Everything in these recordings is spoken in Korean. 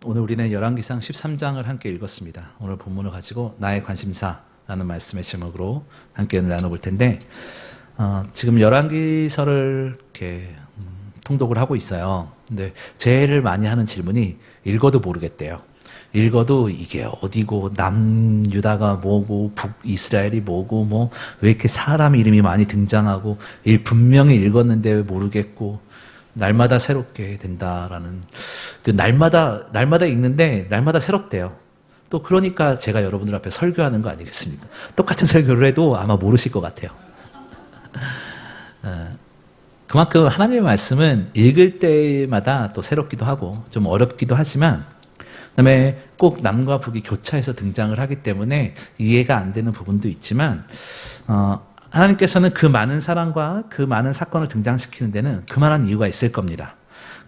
오늘 우리는 열왕기상 13장을 함께 읽었습니다. 오늘 본문을 가지고 나의 관심사라는 말씀의 제목으로 함께 나눠볼 텐데, 지금 열왕기서를 이렇게 통독을 하고 있어요. 근데 제일 많이 하는 질문이 읽어도 모르겠대요. 읽어도 이게 어디고, 남유다가 뭐고, 북이스라엘이 뭐고, 뭐 왜 이렇게 사람 이름이 많이 등장하고, 분명히 읽었는데 왜 모르겠고, 날마다 새롭게 된다라는, 날마다 읽는데 날마다 새롭대요. 또 그러니까 제가 여러분들 앞에 설교하는 거 아니겠습니까? 똑같은 설교를 해도 아마 모르실 것 같아요. 그만큼 하나님의 말씀은 읽을 때마다 또 새롭기도 하고 좀 어렵기도 하지만, 그다음에 꼭 남과 북이 교차해서 등장을 하기 때문에 이해가 안 되는 부분도 있지만, 하나님께서는 그 많은 사랑과 그 많은 사건을 등장시키는 데는 그만한 이유가 있을 겁니다.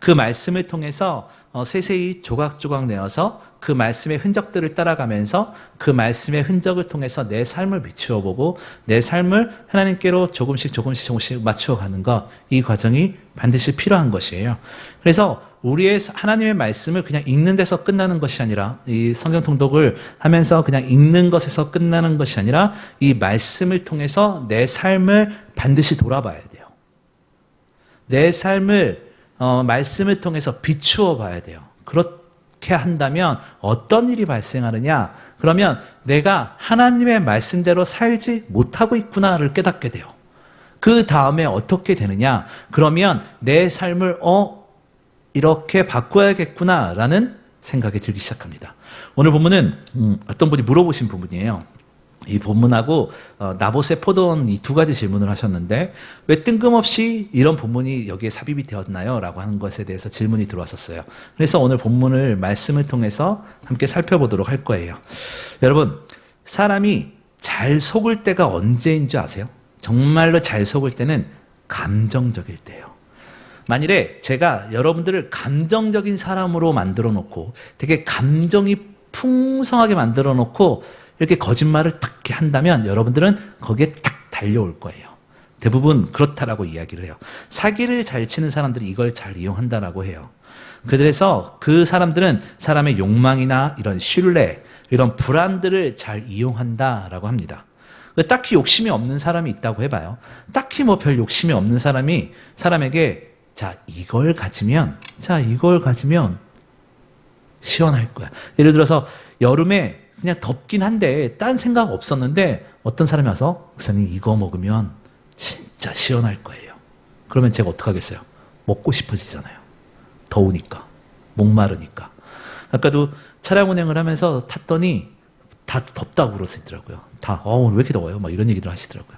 그 말씀을 통해서 세세히 조각조각 내어서 그 말씀의 흔적들을 따라가면서 그 말씀의 흔적을 통해서 내 삶을 비추어 보고 내 삶을 하나님께로 조금씩 맞추어 가는 것, 이 과정이 반드시 필요한 것이에요. 그래서 우리의 하나님의 말씀을 그냥 읽는 데서 끝나는 것이 아니라, 이 성경 통독을 하면서 그냥 읽는 것에서 끝나는 것이 아니라 이 말씀을 통해서 내 삶을 반드시 돌아봐야 돼요. 내 삶을 말씀을 통해서 비추어 봐야 돼요. 그렇게 한다면 어떤 일이 발생하느냐? 그러면 내가 하나님의 말씀대로 살지 못하고 있구나를 깨닫게 돼요. 그 다음에 어떻게 되느냐? 그러면 내 삶을 이렇게 바꿔야겠구나라는 생각이 들기 시작합니다. 오늘 본문은 어떤 분이 물어보신 부분이에요. 이 본문하고 나봇의 포도원, 이 두 가지 질문을 하셨는데, 왜 뜬금없이 이런 본문이 여기에 삽입이 되었나요? 라고 하는 것에 대해서 질문이 들어왔었어요. 그래서 오늘 본문을 말씀을 통해서 함께 살펴보도록 할 거예요. 여러분, 사람이 잘 속을 때가 언제인 줄 아세요? 정말로 잘 속을 때는 감정적일 때예요. 만일에 제가 여러분들을 감정적인 사람으로 만들어 놓고 되게 감정이 풍성하게 만들어 놓고 이렇게 거짓말을 딱 한다면 여러분들은 거기에 딱 달려올 거예요. 대부분 그렇다라고 이야기를 해요. 사기를 잘 치는 사람들이 이걸 잘 이용한다라고 해요. 그래서 그 사람들은 사람의 욕망이나 이런 신뢰, 이런 불안들을 잘 이용한다라고 합니다. 딱히 욕심이 없는 사람이 있다고 해봐요. 딱히 뭐 별 욕심이 없는 사람이 사람에게 이걸 가지면 시원할 거야. 예를 들어서 여름에 그냥 덥긴 한데 딴 생각 없었는데 어떤 사람이 와서, 목사님 이거 먹으면 진짜 시원할 거예요. 그러면 제가 어떡하겠어요? 먹고 싶어지잖아요. 더우니까, 목마르니까. 아까도 차량 운행을 하면서 탔더니 다 덥다고 그러시더라고요. 왜 이렇게 더워요? 막 이런 얘기들 하시더라고요.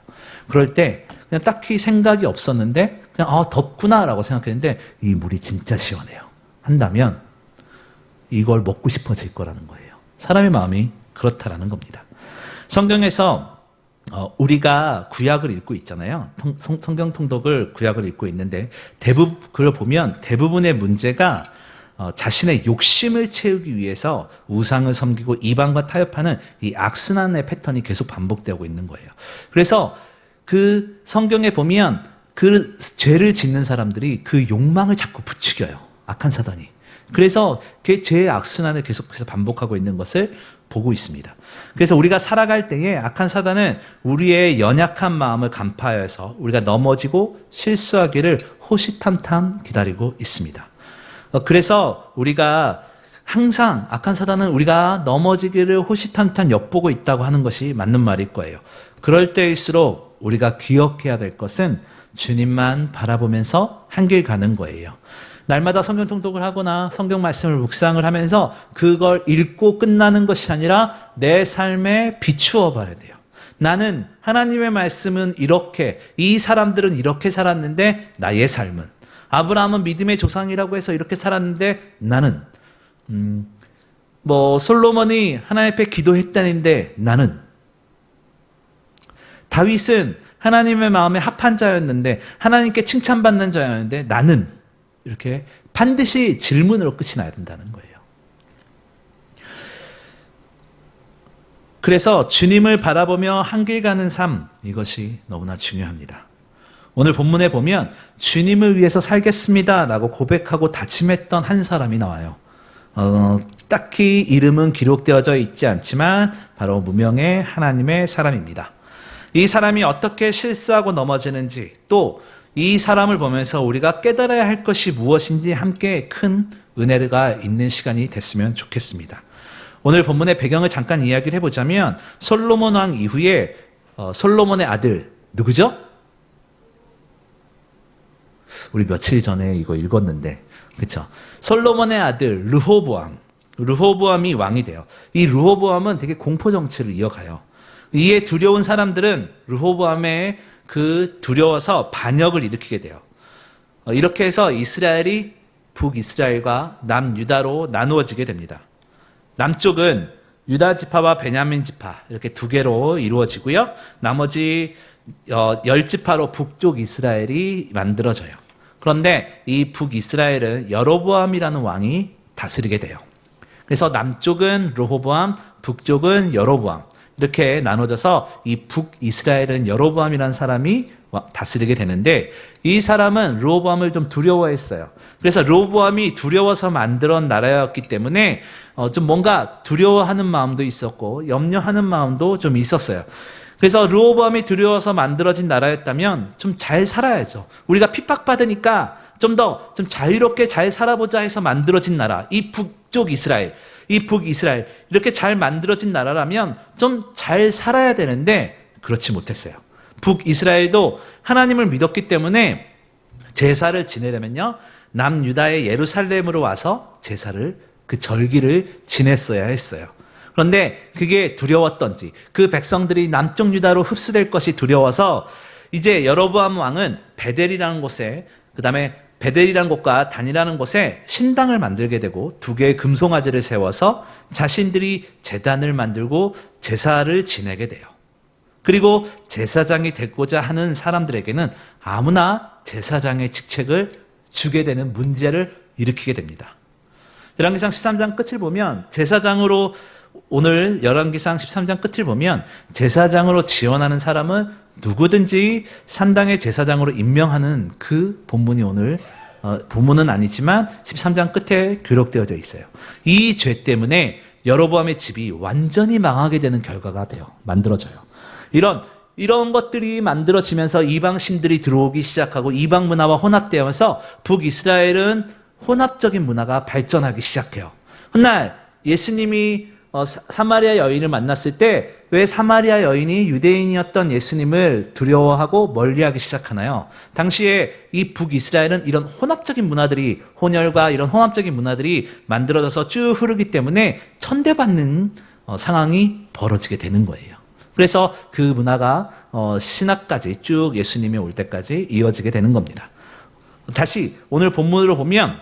그럴 때 그냥 딱히 생각이 없었는데 그냥 덥구나라고 생각했는데 이 물이 진짜 시원해요 한다면 이걸 먹고 싶어질 거라는 거예요. 사람의 마음이 그렇다라는 겁니다. 성경에서 우리가 구약을 읽고 있잖아요. 성경 통독을 구약을 읽고 있는데 그걸 보면 대부분의 문제가 자신의 욕심을 채우기 위해서 우상을 섬기고 이방과 타협하는 이 악순환의 패턴이 계속 반복되고 있는 거예요. 그래서 그 성경에 보면 그 죄를 짓는 사람들이 그 욕망을 자꾸 부추겨요. 악한 사단이. 그래서 그 죄의 악순환을 계속해서 반복하고 있는 것을 보고 있습니다. 그래서 우리가 살아갈 때에 악한 사단은 우리의 연약한 마음을 간파해서 우리가 넘어지고 실수하기를 호시탐탐 기다리고 있습니다. 그래서 우리가 항상 악한 사단은 우리가 넘어지기를 호시탐탐 엿보고 있다고 하는 것이 맞는 말일 거예요. 그럴 때일수록 우리가 기억해야 될 것은 주님만 바라보면서 한 길 가는 거예요. 날마다 성경 통독을 하거나 성경 말씀을 묵상을 하면서 그걸 읽고 끝나는 것이 아니라 내 삶에 비추어 봐야 돼요. 나는 하나님의 말씀은 이렇게, 이 사람들은 이렇게 살았는데 나의 삶은, 아브라함은 믿음의 조상이라고 해서 이렇게 살았는데 나는, 솔로몬이 하나님 앞에 기도했다는데 나는, 다윗은 하나님의 마음에 합한 자였는데 하나님께 칭찬받는 자였는데 나는, 이렇게 반드시 질문으로 끝이 나야 된다는 거예요. 그래서 주님을 바라보며 한 길 가는 삶, 이것이 너무나 중요합니다. 오늘 본문에 보면 주님을 위해서 살겠습니다 라고 고백하고 다짐했던 한 사람이 나와요. 딱히 이름은 기록되어져 있지 않지만 바로 무명의 하나님의 사람입니다. 이 사람이 어떻게 실수하고 넘어지는지, 또 이 사람을 보면서 우리가 깨달아야 할 것이 무엇인지 함께 큰 은혜가 있는 시간이 됐으면 좋겠습니다. 오늘 본문의 배경을 잠깐 이야기를 해보자면, 솔로몬 왕 이후에 솔로몬의 아들 누구죠? 우리 며칠 전에 이거 읽었는데, 그렇죠? 솔로몬의 아들 르호보암이 왕이 돼요. 이 르호보암은 되게 공포 정치를 이어가요. 이에 두려운 사람들은 르호보암의 그 두려워서 반역을 일으키게 돼요. 이렇게 해서 이스라엘이 북이스라엘과 남유다로 나누어지게 됩니다. 남쪽은 유다 지파와 베냐민 지파 이렇게 두 개로 이루어지고요. 나머지 10지파로 북쪽 이스라엘이 만들어져요. 그런데 이 북이스라엘은 여로보암이라는 왕이 다스리게 돼요. 그래서 남쪽은 르호보암, 북쪽은 여로보암 이렇게 나눠져서 이 북이스라엘은 여로보암이라는 사람이 다스리게 되는데, 이 사람은 르호보암을 좀 두려워했어요. 그래서 르호보암이 두려워서 만들어낸 나라였기 때문에 좀 뭔가 두려워하는 마음도 있었고 염려하는 마음도 좀 있었어요. 그래서 르호보암이 두려워서 만들어진 나라였다면 좀 잘 살아야죠. 우리가 핍박받으니까 좀 더 좀 자유롭게 잘 살아보자 해서 만들어진 나라, 이 북쪽 이스라엘, 이 북이스라엘 이렇게 잘 만들어진 나라라면 좀 잘 살아야 되는데 그렇지 못했어요. 북이스라엘도 하나님을 믿었기 때문에 제사를 지내려면요, 남유다의 예루살렘으로 와서 제사를, 그 절기를 지냈어야 했어요. 그런데 그게 두려웠던지 그 백성들이 남쪽 유다로 흡수될 것이 두려워서 이제 여로보암 왕은 베델이라는 곳에, 그 다음에 베델이라는 곳과 단이라는 곳에 신당을 만들게 되고 두 개의 금송아지를 세워서 자신들이 제단을 만들고 제사를 지내게 돼요. 그리고 제사장이 되고자 하는 사람들에게는 아무나 제사장의 직책을 주게 되는 문제를 일으키게 됩니다. 열왕기상 13장 끝을 보면 제사장으로, 오늘 열왕기상 13장 끝을 보면 제사장으로 지원하는 사람은 누구든지 산당의 제사장으로 임명하는 그 본문이 오늘 본문은 아니지만 13장 끝에 기록되어져 있어요. 이 죄 때문에 여로보암의 집이 완전히 망하게 되는 결과가 돼요. 만들어져요. 이런 것들이 만들어지면서 이방 신들이 들어오기 시작하고 이방 문화와 혼합되면서 북이스라엘은 혼합적인 문화가 발전하기 시작해요. 훗날 예수님이 사마리아 여인을 만났을 때 왜 사마리아 여인이 유대인이었던 예수님을 두려워하고 멀리하기 시작하나요? 당시에 이 북이스라엘은 이런 혼합적인 문화들이, 혼혈과 이런 혼합적인 문화들이 만들어져서 쭉 흐르기 때문에 천대받는 상황이 벌어지게 되는 거예요. 그래서 그 문화가 신학까지 쭉 예수님이 올 때까지 이어지게 되는 겁니다. 다시 오늘 본문으로 보면,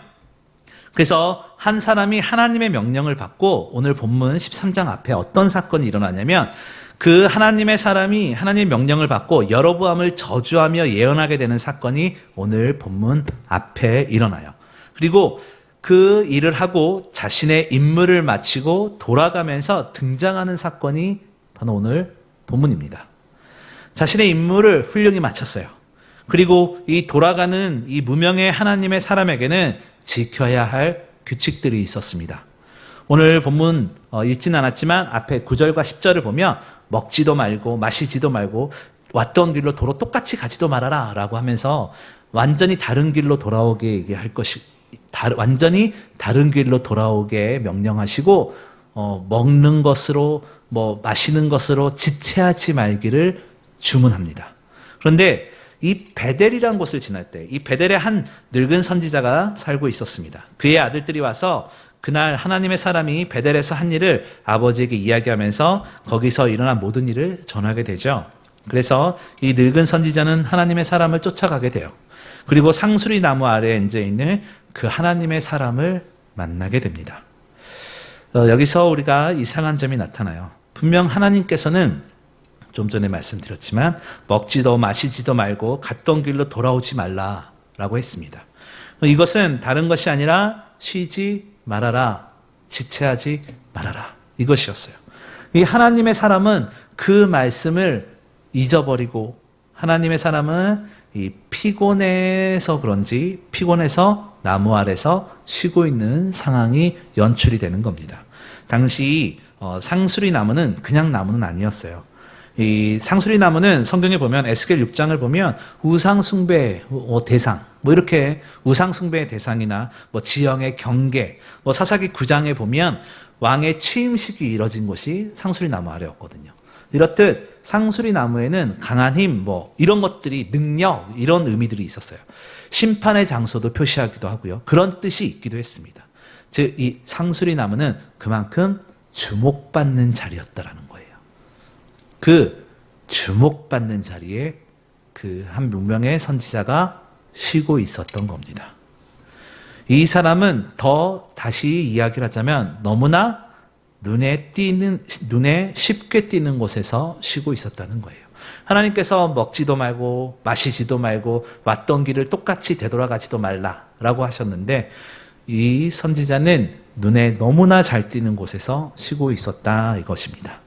그래서 한 사람이 하나님의 명령을 받고, 오늘 본문 13장 앞에 어떤 사건이 일어나냐면, 그 하나님의 사람이 하나님의 명령을 받고 여로보암을 저주하며 예언하게 되는 사건이 오늘 본문 앞에 일어나요. 그리고 그 일을 하고 자신의 임무를 마치고 돌아가면서 등장하는 사건이 바로 오늘 본문입니다. 자신의 임무를 훌륭히 마쳤어요. 그리고 이 돌아가는 이 무명의 하나님의 사람에게는 지켜야 할 규칙들이 있었습니다. 오늘 본문 읽지는 않았지만 앞에 9절과 10절을 보면 먹지도 말고 마시지도 말고 왔던 길로 도로 똑같이 가지도 말아라 라고 하면서 완전히 다른 길로 돌아오게 얘기할 것이, 완전히 다른 길로 돌아오게 명령하시고 먹는 것으로 마시는 것으로 지체하지 말기를 주문합니다. 그런데 이 베델이라는 곳을 지날 때 이 베델에 한 늙은 선지자가 살고 있었습니다. 그의 아들들이 와서 그날 하나님의 사람이 베델에서 한 일을 아버지에게 이야기하면서 거기서 일어난 모든 일을 전하게 되죠. 그래서 이 늙은 선지자는 하나님의 사람을 쫓아가게 돼요. 그리고 상수리 나무 아래에 앉아 있는 그 하나님의 사람을 만나게 됩니다. 여기서 우리가 이상한 점이 나타나요. 분명 하나님께서는 좀 전에 말씀드렸지만 먹지도 마시지도 말고 갔던 길로 돌아오지 말라라고 했습니다. 이것은 다른 것이 아니라 쉬지 말아라, 지체하지 말아라, 이것이었어요. 이 하나님의 사람은 그 말씀을 잊어버리고, 하나님의 사람은 이 피곤해서 그런지 피곤해서 나무 아래서 쉬고 있는 상황이 연출이 되는 겁니다. 당시 상수리 나무는 그냥 나무는 아니었어요. 이 상수리 나무는 성경에 보면 에스겔 6장을 보면 우상 숭배 대상 이렇게 우상 숭배의 대상이나 지형의 경계 사사기 9장에 보면 왕의 취임식이 이뤄진 곳이 상수리 나무 아래였거든요. 이렇듯 상수리 나무에는 강한 힘 이런 것들이 능력 이런 의미들이 있었어요. 심판의 장소도 표시하기도 하고요. 그런 뜻이 있기도 했습니다. 즉 이 상수리 나무는 그만큼 주목받는 자리였다라는 거예요. 그 주목받는 자리에 그 한 명의 선지자가 쉬고 있었던 겁니다. 이 사람은 더 다시 이야기를 하자면 너무나 눈에 쉽게 띄는 곳에서 쉬고 있었다는 거예요. 하나님께서 먹지도 말고 마시지도 말고 왔던 길을 똑같이 되돌아가지도 말라라고 하셨는데 이 선지자는 눈에 너무나 잘 띄는 곳에서 쉬고 있었다 이것입니다.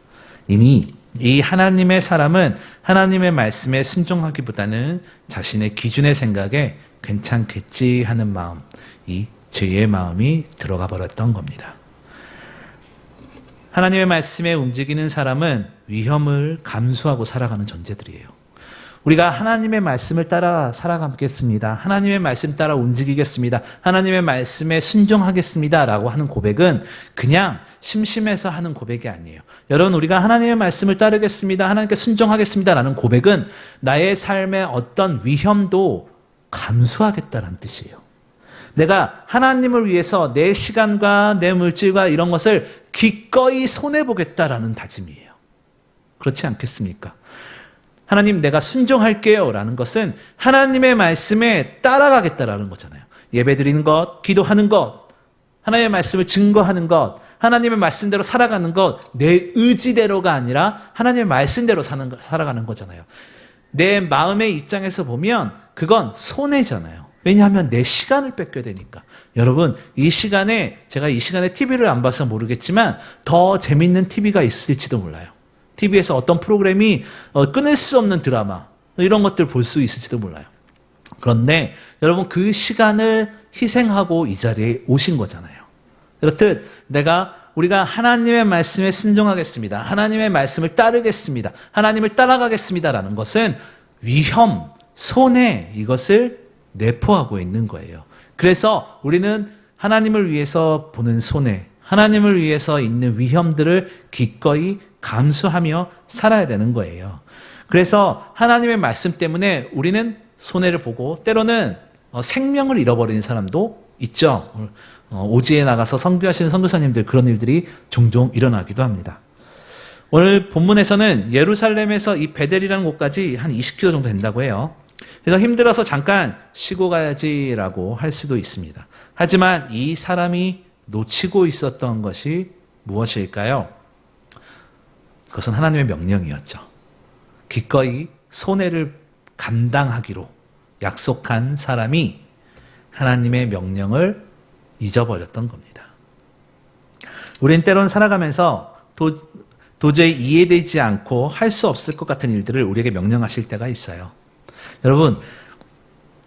이미 이 하나님의 사람은 하나님의 말씀에 순종하기보다는 자신의 기준의 생각에 괜찮겠지 하는 마음, 이 죄의 마음이 들어가 버렸던 겁니다. 하나님의 말씀에 움직이는 사람은 위험을 감수하고 살아가는 존재들이에요. 우리가 하나님의 말씀을 따라 살아가겠습니다. 하나님의 말씀 따라 움직이겠습니다. 하나님의 말씀에 순종하겠습니다. 라고 하는 고백은 그냥 심심해서 하는 고백이 아니에요. 여러분, 우리가 하나님의 말씀을 따르겠습니다. 하나님께 순종하겠습니다. 라는 고백은 나의 삶의 어떤 위험도 감수하겠다는 뜻이에요. 내가 하나님을 위해서 내 시간과 내 물질과 이런 것을 기꺼이 손해보겠다라는 다짐이에요. 그렇지 않겠습니까? 하나님 내가 순종할게요 라는 것은 하나님의 말씀에 따라가겠다라는 거잖아요. 예배드리는 것, 기도하는 것, 하나님의 말씀을 증거하는 것, 하나님의 말씀대로 살아가는 것, 내 의지대로가 아니라 하나님의 말씀대로 살아가는 거잖아요. 내 마음의 입장에서 보면 그건 손해잖아요. 왜냐하면 내 시간을 뺏겨야 되니까. 여러분, 이 시간에 제가 이 시간에 TV를 안 봐서 모르겠지만 더 재밌는 TV가 있을지도 몰라요. TV에서 어떤 프로그램이 끊을 수 없는 드라마 이런 것들 볼 수 있을지도 몰라요. 그런데 여러분 그 시간을 희생하고 이 자리에 오신 거잖아요. 그렇듯 우리가 하나님의 말씀에 순종하겠습니다. 하나님의 말씀을 따르겠습니다. 하나님을 따라가겠습니다라는 것은 위험, 손해 이것을 내포하고 있는 거예요. 그래서 우리는 하나님을 위해서 보는 손해, 하나님을 위해서 있는 위험들을 기꺼이 감수하며 살아야 되는 거예요. 그래서 하나님의 말씀 때문에 우리는 손해를 보고 때로는 생명을 잃어버리는 사람도 있죠. 오지에 나가서 선교하시는 선교사님들 그런 일들이 종종 일어나기도 합니다. 오늘 본문에서는 예루살렘에서 이 베델이라는 곳까지 한 20km 정도 된다고 해요. 그래서 힘들어서 잠깐 쉬고 가야지라고 할 수도 있습니다. 하지만 이 사람이 놓치고 있었던 것이 무엇일까요? 그것은 하나님의 명령이었죠. 기꺼이 손해를 감당하기로 약속한 사람이 하나님의 명령을 잊어버렸던 겁니다. 우린 때론 살아가면서 도저히 이해되지 않고 할 수 없을 것 같은 일들을 우리에게 명령하실 때가 있어요. 여러분,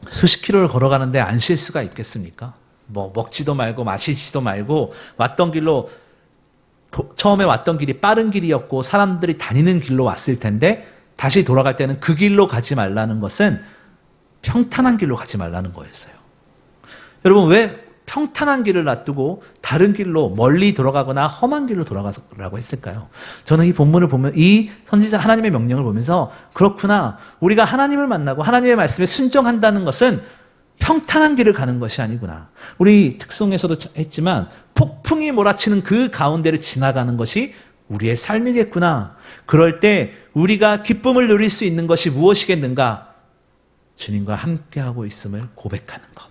수십 킬로를 걸어가는데 안 쉴 수가 있겠습니까? 먹지도 말고 마시지도 말고 처음에 왔던 길이 빠른 길이었고 사람들이 다니는 길로 왔을 텐데 다시 돌아갈 때는 그 길로 가지 말라는 것은 평탄한 길로 가지 말라는 거였어요. 여러분, 왜 평탄한 길을 놔두고 다른 길로 멀리 돌아가거나 험한 길로 돌아가라고 했을까요? 저는 이 본문을 보면 이 선지자 하나님의 명령을 보면서 그렇구나, 우리가 하나님을 만나고 하나님의 말씀에 순종한다는 것은 평탄한 길을 가는 것이 아니구나. 우리 특송에서도 했지만 폭풍이 몰아치는 그 가운데를 지나가는 것이 우리의 삶이겠구나. 그럴 때 우리가 기쁨을 누릴 수 있는 것이 무엇이겠는가? 주님과 함께하고 있음을 고백하는 것.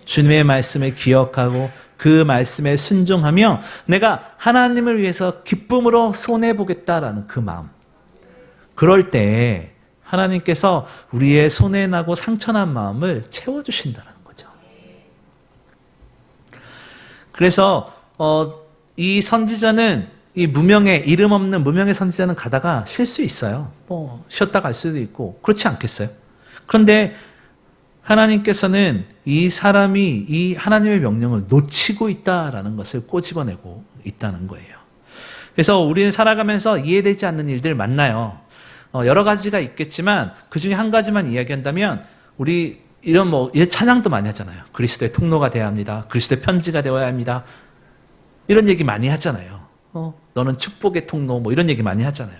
주님의 말씀을 기억하고 그 말씀에 순종하며 내가 하나님을 위해서 기쁨으로 손해보겠다라는 그 마음. 그럴 때 하나님께서 우리의 손해나고 상처난 마음을 채워주신다는 거죠. 그래서 이 선지자는 이 이름 없는 무명의 선지자는 가다가 쉴 수 있어요. 쉬었다 갈 수도 있고 그렇지 않겠어요? 그런데 하나님께서는 이 사람이 이 하나님의 명령을 놓치고 있다라는 것을 꼬집어내고 있다는 거예요. 그래서 우리는 살아가면서 이해되지 않는 일들 많나요? 여러 가지가 있겠지만 그 중에 한 가지만 이야기한다면 우리 이런 찬양도 많이 하잖아요. 그리스도의 통로가 되어야 합니다. 그리스도의 편지가 되어야 합니다. 이런 얘기 많이 하잖아요. 너는 축복의 통로 이런 얘기 많이 하잖아요.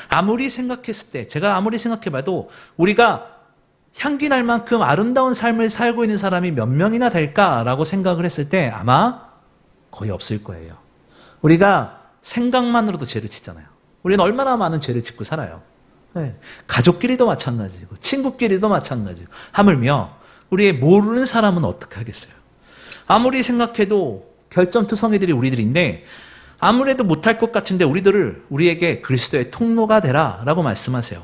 아무리 생각했을 때, 제가 아무리 생각해봐도 우리가 향기 날 만큼 아름다운 삶을 살고 있는 사람이 몇 명이나 될까라고 생각을 했을 때 아마 거의 없을 거예요. 우리가 생각만으로도 죄를 짓잖아요. 우리는 얼마나 많은 죄를 짓고 살아요. 네. 가족끼리도 마찬가지고 친구끼리도 마찬가지고 하물며 우리의 모르는 사람은 어떻게 하겠어요? 아무리 생각해도 결점투성이들이 우리들인데 아무래도 못할 것 같은데 우리에게 그리스도의 통로가 되라 라고 말씀하세요.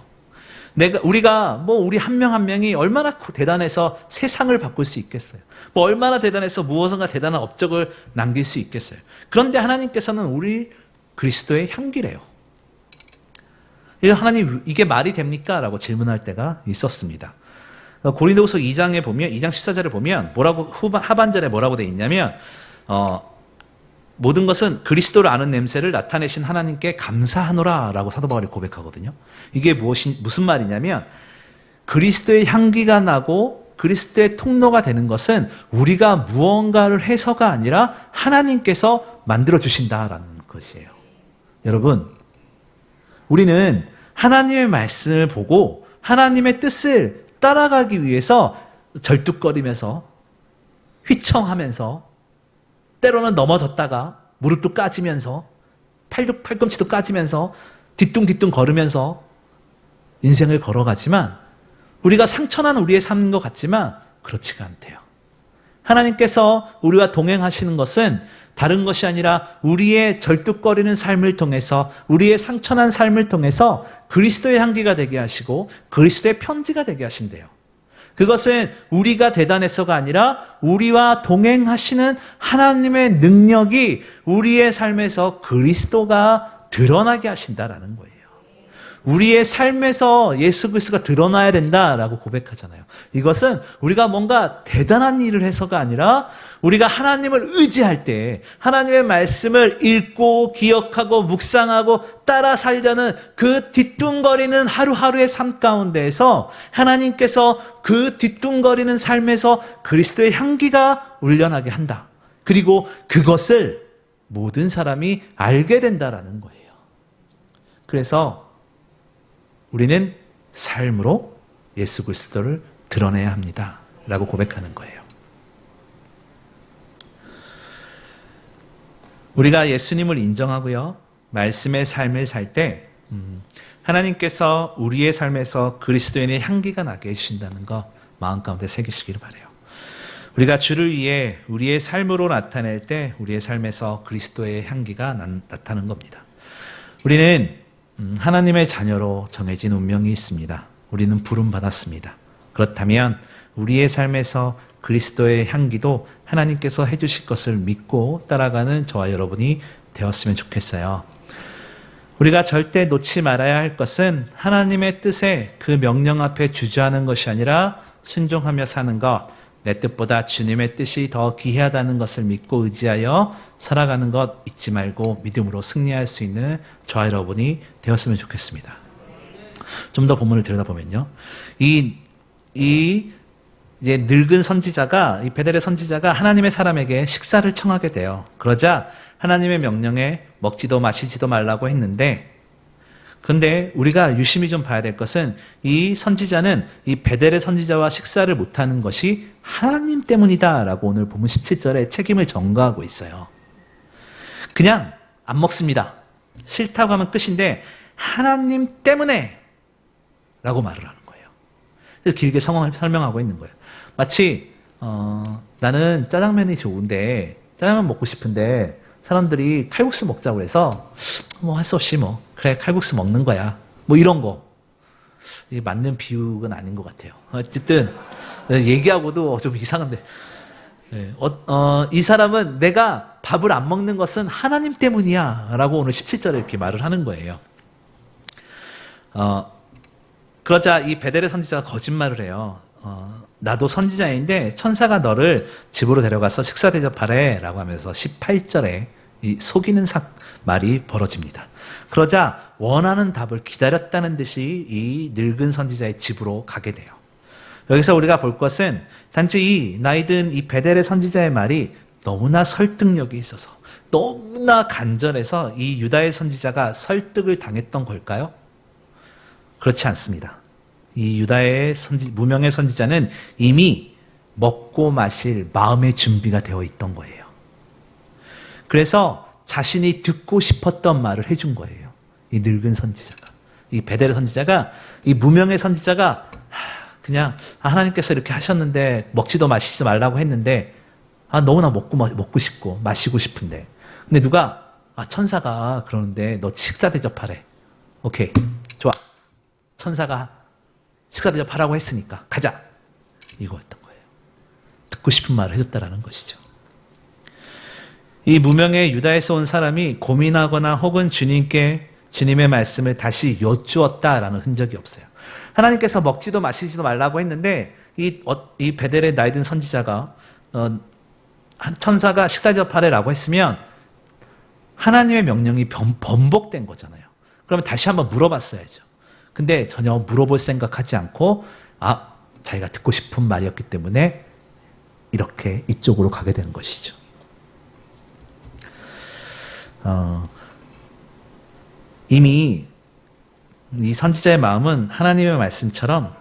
우리가 우리 한 명 한 명이 얼마나 대단해서 세상을 바꿀 수 있겠어요? 얼마나 대단해서 무엇인가 대단한 업적을 남길 수 있겠어요? 그런데 하나님께서는 우리 그리스도의 향기래요. 하나님 이게 말이 됩니까? 라고 질문할 때가 있었습니다. 고린도후서 2장에 보면 2장 14절에 보면 하반절에 뭐라고 되어 있냐면 모든 것은 그리스도를 아는 냄새를 나타내신 하나님께 감사하노라 라고 사도 바울이 고백하거든요. 이게 무슨 말이냐면 그리스도의 향기가 나고 그리스도의 통로가 되는 것은 우리가 무언가를 해서가 아니라 하나님께서 만들어주신다라는 것이에요. 여러분, 우리는 하나님의 말씀을 보고 하나님의 뜻을 따라가기 위해서 절뚝거리면서 휘청하면서 때로는 넘어졌다가 무릎도 까지면서 팔꿈치도 까지면서 뒤뚱뒤뚱 걸으면서 인생을 걸어가지만 우리가 상처난 우리의 삶인 것 같지만 그렇지가 않대요. 하나님께서 우리와 동행하시는 것은 다른 것이 아니라 우리의 절뚝거리는 삶을 통해서 우리의 상처난 삶을 통해서 그리스도의 향기가 되게 하시고 그리스도의 편지가 되게 하신대요. 그것은 우리가 대단해서가 아니라 우리와 동행하시는 하나님의 능력이 우리의 삶에서 그리스도가 드러나게 하신다라는 거예요. 우리의 삶에서 예수 그리스도가 드러나야 된다라고 고백하잖아요. 이것은 우리가 뭔가 대단한 일을 해서가 아니라 우리가 하나님을 의지할 때 하나님의 말씀을 읽고 기억하고 묵상하고 따라 살려는 그 뒤뚱거리는 하루하루의 삶 가운데에서 하나님께서 그 뒤뚱거리는 삶에서 그리스도의 향기가 울려나게 한다. 그리고 그것을 모든 사람이 알게 된다라는 거예요. 그래서 우리는 삶으로 예수 그리스도를 드러내야 합니다. 라고 고백하는 거예요. 우리가 예수님을 인정하고요. 말씀의 삶을 살 때 하나님께서 우리의 삶에서 그리스도인의 향기가 나게 해주신다는 거 마음 가운데 새기시기를 바라요. 우리가 주를 위해 우리의 삶으로 나타낼 때 우리의 삶에서 그리스도의 향기가 나타나는 겁니다. 우리는 하나님의 자녀로 정해진 운명이 있습니다. 우리는 부름받았습니다. 그렇다면 우리의 삶에서 그리스도의 향기도 하나님께서 해주실 것을 믿고 따라가는 저와 여러분이 되었으면 좋겠어요. 우리가 절대 놓지 말아야 할 것은 하나님의 뜻에 그 명령 앞에 주저하는 것이 아니라 순종하며 사는 것, 내 뜻보다 주님의 뜻이 더 귀하다는 것을 믿고 의지하여 살아가는 것 잊지 말고 믿음으로 승리할 수 있는 저와 여러분이 되었으면 좋겠습니다. 좀 더 본문을 들여다보면요. 이제 늙은 선지자가, 이 베델의 선지자가 하나님의 사람에게 식사를 청하게 돼요. 그러자 하나님의 명령에 먹지도 마시지도 말라고 했는데, 그런데 우리가 유심히 좀 봐야 될 것은 이 선지자는 이 베델의 선지자와 식사를 못하는 것이 하나님 때문이다라고 오늘 본문 17절에 책임을 전가하고 있어요. 그냥 안 먹습니다. 싫다고 하면 끝인데 하나님 때문에 라고 말을 하는 거예요. 그래서 길게 상황을 설명하고 있는 거예요. 마치 나는 짜장면이 좋은데 짜장면 먹고 싶은데 사람들이 칼국수 먹자고 해서 뭐 할 수 없이 그래 칼국수 먹는 거야 이런 거. 이게 맞는 비유는 아닌 것 같아요. 어쨌든 얘기하고도 좀 이상한데 이 사람은 내가 밥을 안 먹는 것은 하나님 때문이야 라고 오늘 17절에 이렇게 말을 하는 거예요. 그러자 이 베델의 선지자가 거짓말을 해요. 나도 선지자인데 천사가 너를 집으로 데려가서 식사 대접하래 라고 하면서 18절에 이 속이는 말이 벌어집니다. 그러자 원하는 답을 기다렸다는 듯이 이 늙은 선지자의 집으로 가게 돼요. 여기서 우리가 볼 것은 단지 이 나이 든 이 베델의 선지자의 말이 너무나 설득력이 있어서 너무나 간절해서 이 유다의 선지자가 설득을 당했던 걸까요? 그렇지 않습니다. 이 유다의 무명의 선지자는 이미 먹고 마실 마음의 준비가 되어 있던 거예요. 그래서 자신이 듣고 싶었던 말을 해준 거예요. 이 늙은 선지자가. 이 베델의 선지자가, 이 무명의 선지자가 그냥 하나님께서 이렇게 하셨는데 먹지도 마시지 말라고 했는데 너무나 먹고 싶고 마시고 싶은데 근데 누가 천사가 그러는데 너 식사 대접하래. 오케이, 좋아. 천사가 식사 대접하라고 했으니까 가자. 이거였던 거예요. 듣고 싶은 말을 해줬다라는 것이죠. 이 무명의 유다에서 온 사람이 고민하거나 혹은 주님의 말씀을 다시 여쭈었다라는 흔적이 없어요. 하나님께서 먹지도 마시지도 말라고 했는데 이 베델의 나이 든 선지자가 천사가 식사 대접하래라고 했으면 하나님의 명령이 번복된 거잖아요. 그러면 다시 한번 물어봤어야죠. 근데 전혀 물어볼 생각하지 않고 자기가 듣고 싶은 말이었기 때문에 이렇게 이쪽으로 가게 되는 것이죠. 이미 이 선지자의 마음은 하나님의 말씀처럼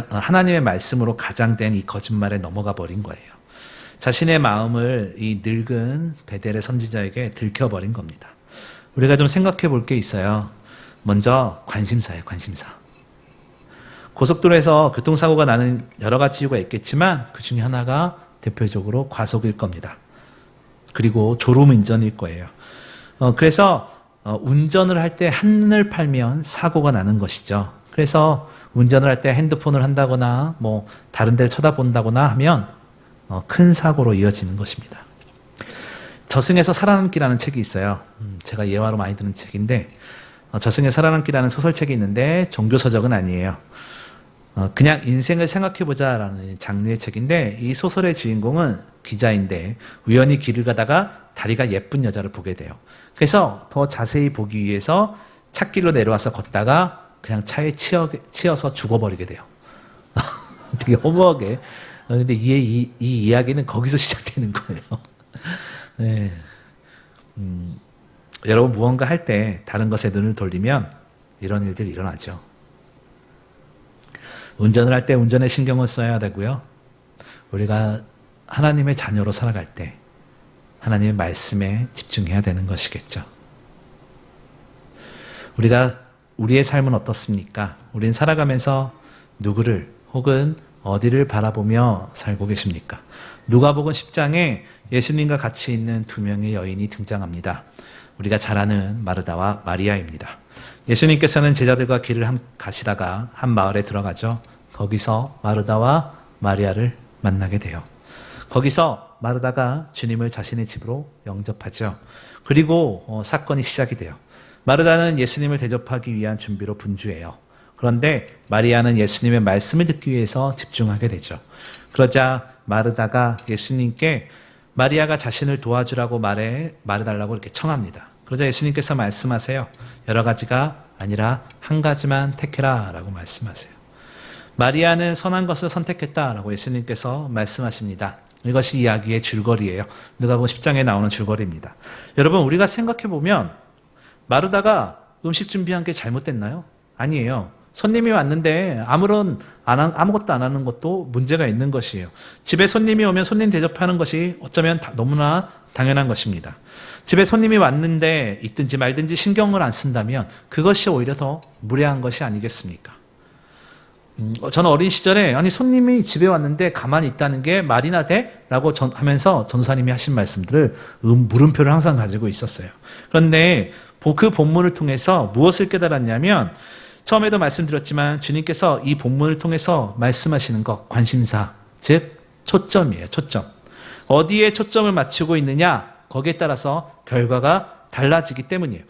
하나님의 말씀으로 가장된 이 거짓말에 넘어가 버린 거예요. 자신의 마음을 이 늙은 베델의 선지자에게 들켜버린 겁니다. 우리가 좀 생각해 볼 게 있어요. 먼저 관심사예요, 관심사. 고속도로에서 교통사고가 나는 여러 가지 이유가 있겠지만 그 중에 하나가 대표적으로 과속일 겁니다. 그리고 졸음운전일 거예요. 그래서 운전을 할 때 한눈을 팔면 사고가 나는 것이죠. 그래서 운전을 할 때 핸드폰을 한다거나 뭐 다른 데를 쳐다본다거나 하면 큰 사고로 이어지는 것입니다. 저승에서 살아남기라는 책이 있어요. 제가 예화로 많이 듣는 책인데 저승에 살아남기라는 소설책이 있는데 종교서적은 아니에요. 그냥 인생을 생각해보자라는 장르의 책인데 이 소설의 주인공은 기자인데 우연히 길을 가다가 다리가 예쁜 여자를 보게 돼요. 그래서 더 자세히 보기 위해서 찻길로 내려와서 걷다가 그냥 차에 치여서 죽어버리게 돼요. 되게 허무하게. 근데 이 이야기는 거기서 시작되는 거예요. 네. 여러분 무언가 할 때 다른 것에 눈을 돌리면 이런 일들이 일어나죠. 운전을 할 때 운전에 신경을 써야 되고요. 우리가 하나님의 자녀로 살아갈 때 하나님의 말씀에 집중해야 되는 것이겠죠. 우리의 삶은 어떻습니까? 우린 살아가면서 누구를 혹은 어디를 바라보며 살고 계십니까? 누가복음 10장에 예수님과 같이 있는 두 명의 여인이 등장합니다. 우리가 잘 아는 마르다와 마리아입니다. 예수님께서는 제자들과 길을 가시다가 한 마을에 들어가죠. 거기서 마르다와 마리아를 만나게 돼요. 거기서 마르다가 주님을 자신의 집으로 영접하죠. 그리고 사건이 시작이 돼요. 마르다는 예수님을 대접하기 위한 준비로 분주해요. 그런데 마리아는 예수님의 말씀을 듣기 위해서 집중하게 되죠. 그러자 마르다가 예수님께 마리아가 자신을 도와주라고 말해달라고 이렇게 청합니다. 그러자 예수님께서 말씀하세요. 여러 가지가 아니라 한 가지만 택해라 라고 말씀하세요. 마리아는 선한 것을 선택했다라고 예수님께서 말씀하십니다. 이것이 이야기의 줄거리예요. 누가복음 10장에 나오는 줄거리입니다. 여러분 우리가 생각해보면 마르다가 음식 준비한 게 잘못됐나요? 아니에요. 손님이 왔는데 아무것도 안 하는 것도 문제가 있는 것이에요. 집에 손님이 오면 손님 대접하는 것이 어쩌면 너무나 당연한 것입니다. 집에 손님이 왔는데 있든지 말든지 신경을 안 쓴다면 그것이 오히려 더 무례한 것이 아니겠습니까? 저는 어린 시절에 손님이 집에 왔는데 가만히 있다는 게 말이나 돼? 라고 하면서 전사님이 하신 말씀들을 물음표를 항상 가지고 있었어요. 그런데 그 본문을 통해서 무엇을 깨달았냐면 처음에도 말씀드렸지만 주님께서 이 본문을 통해서 말씀하시는 것, 관심사, 즉 초점이에요. 초점. 어디에 초점을 맞추고 있느냐 거기에 따라서 결과가 달라지기 때문이에요.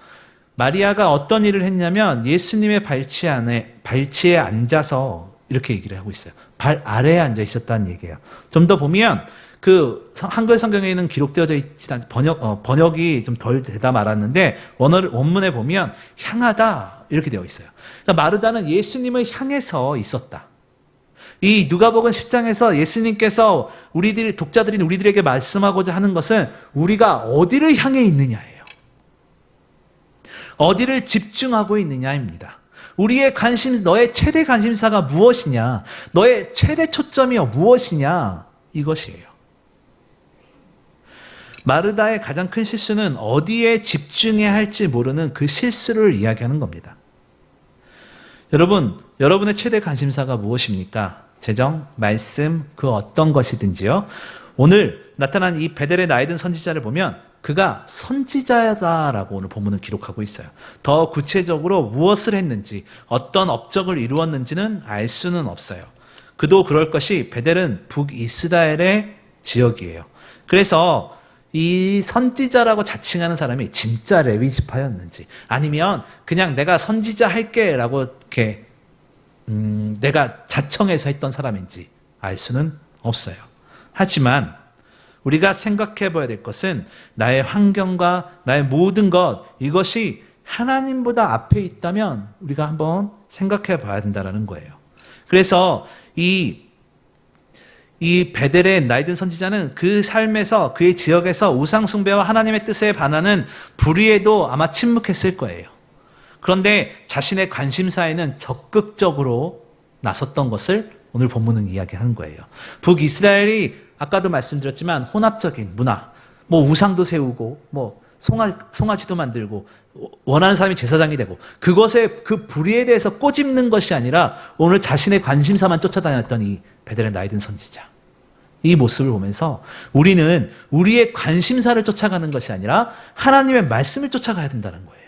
마리아가 어떤 일을 했냐면 예수님의 발치에 앉아서 이렇게 얘기를 하고 있어요. 발 아래에 앉아 있었다는 얘기예요. 좀 더 보면 그 한글 성경에는 기록되어져 있지 않 번역이 좀 덜 되다 말았는데 원문에 보면 향하다 이렇게 되어 있어요. 그러니까 마르다는 예수님을 향해서 있었다. 이 누가복음 10장에서 예수님께서 독자들인 우리들에게 말씀하고자 하는 것은 우리가 어디를 향해 있느냐예요. 어디를 집중하고 있느냐입니다. 우리의 너의 최대 관심사가 무엇이냐? 너의 최대 초점이 무엇이냐? 이것이에요. 마르다의 가장 큰 실수는 어디에 집중해야 할지 모르는 그 실수를 이야기하는 겁니다. 여러분, 여러분의 최대 관심사가 무엇입니까? 재정, 말씀, 그 어떤 것이든지요. 오늘 나타난 이 베델의 나이든 선지자를 보면 그가 선지자다라고 오늘 본문은 기록하고 있어요. 더 구체적으로 무엇을 했는지, 어떤 업적을 이루었는지는 알 수는 없어요. 그도 그럴 것이 베델은 북이스라엘의 지역이에요. 그래서 이 선지자라고 자칭하는 사람이 진짜 레위 지파였는지, 아니면 그냥 내가 선지자 할게 라고 이렇게 내가 자청해서 했던 사람인지 알 수는 없어요. 하지만 우리가 생각해 봐야 될 것은 나의 환경과 나의 모든 것, 이것이 하나님보다 앞에 있다면 우리가 한번 생각해 봐야 된다는 거예요. 그래서 이 베델의 나이든 선지자는 그 삶에서, 그의 지역에서 우상숭배와 하나님의 뜻에 반하는 불의에도 아마 침묵했을 거예요. 그런데 자신의 관심사에는 적극적으로 나섰던 것을 오늘 본문은 이야기하는 거예요. 북이스라엘이 아까도 말씀드렸지만 혼합적인 문화, 우상도 세우고 송아지도 만들고 원하는 사람이 제사장이 되고 그것에 그 불의에 대해서 꼬집는 것이 아니라 오늘 자신의 관심사만 쫓아다녔던 이 베델의 나이든 선지자, 이 모습을 보면서 우리는 우리의 관심사를 쫓아가는 것이 아니라 하나님의 말씀을 쫓아가야 된다는 거예요.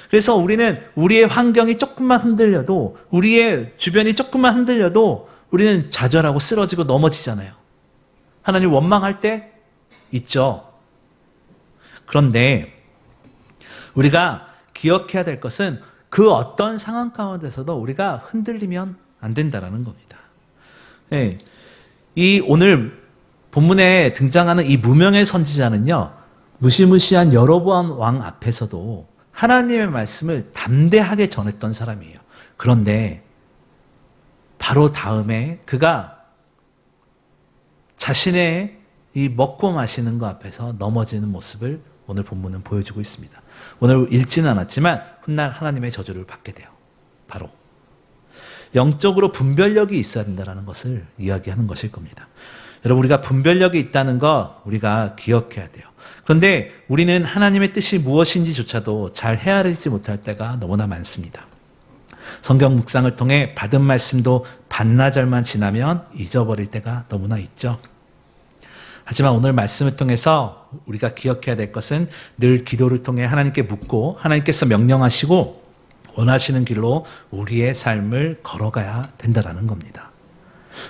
그래서 우리는 우리의 환경이 조금만 흔들려도, 우리의 주변이 조금만 흔들려도 우리는 좌절하고 쓰러지고 넘어지잖아요. 하나님 원망할 때 있죠. 그런데 우리가 기억해야 될 것은 그 어떤 상황 가운데서도 우리가 흔들리면 안 된다는 겁니다. 네. 이 오늘 본문에 등장하는 이 무명의 선지자는요, 무시무시한 여로보암 왕 앞에서도 하나님의 말씀을 담대하게 전했던 사람이에요. 그런데 바로 다음에 그가 자신의 이 먹고 마시는 것 앞에서 넘어지는 모습을 오늘 본문은 보여주고 있습니다. 오늘 읽지는 않았지만 훗날 하나님의 저주를 받게 돼요. 바로 영적으로 분별력이 있어야 된다는 것을 이야기하는 것일 겁니다. 여러분, 우리가 분별력이 있다는 거 우리가 기억해야 돼요. 그런데 우리는 하나님의 뜻이 무엇인지조차도 잘 헤아리지 못할 때가 너무나 많습니다. 성경 묵상을 통해 받은 말씀도 반나절만 지나면 잊어버릴 때가 너무나 있죠. 하지만 오늘 말씀을 통해서 우리가 기억해야 될 것은 늘 기도를 통해 하나님께 묻고 하나님께서 명령하시고 원하시는 길로 우리의 삶을 걸어가야 된다는 겁니다.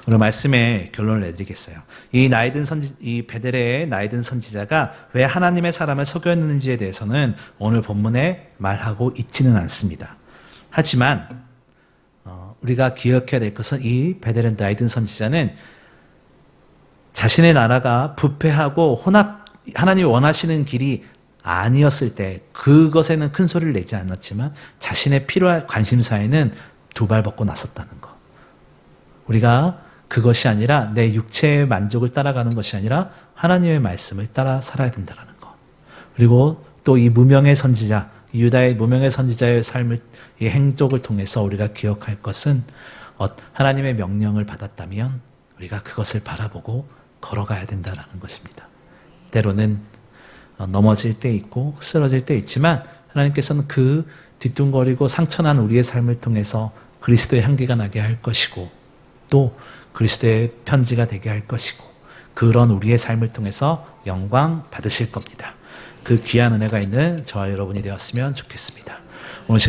오늘 말씀의 결론을 내드리겠어요. 이 베델의 나이든 선지자가 왜 하나님의 사람을 속였는지에 대해서는 오늘 본문에 말하고 있지는 않습니다. 하지만 우리가 기억해야 될 것은 이 베델의 나이든 선지자는 자신의 나라가 부패하고 하나님이 원하시는 길이 아니었을 때 그것에는 큰 소리를 내지 않았지만 자신의 필요한 관심사에는 두 발 벗고 나섰다는 것. 우리가 그것이 아니라 내 육체의 만족을 따라가는 것이 아니라 하나님의 말씀을 따라 살아야 된다는 것. 그리고 또 이 무명의 선지자, 유다의 무명의 선지자의 삶을, 이 행적을 통해서 우리가 기억할 것은 하나님의 명령을 받았다면 우리가 그것을 바라보고 걸어가야 된다는 것입니다. 때로는 넘어질 때 있고 쓰러질 때 있지만 하나님께서는 그 뒤뚱거리고 상처난 우리의 삶을 통해서 그리스도의 향기가 나게 할 것이고 또 그리스도의 편지가 되게 할 것이고 그런 우리의 삶을 통해서 영광 받으실 겁니다. 그 귀한 은혜가 있는 저와 여러분이 되었으면 좋겠습니다. 오늘 시간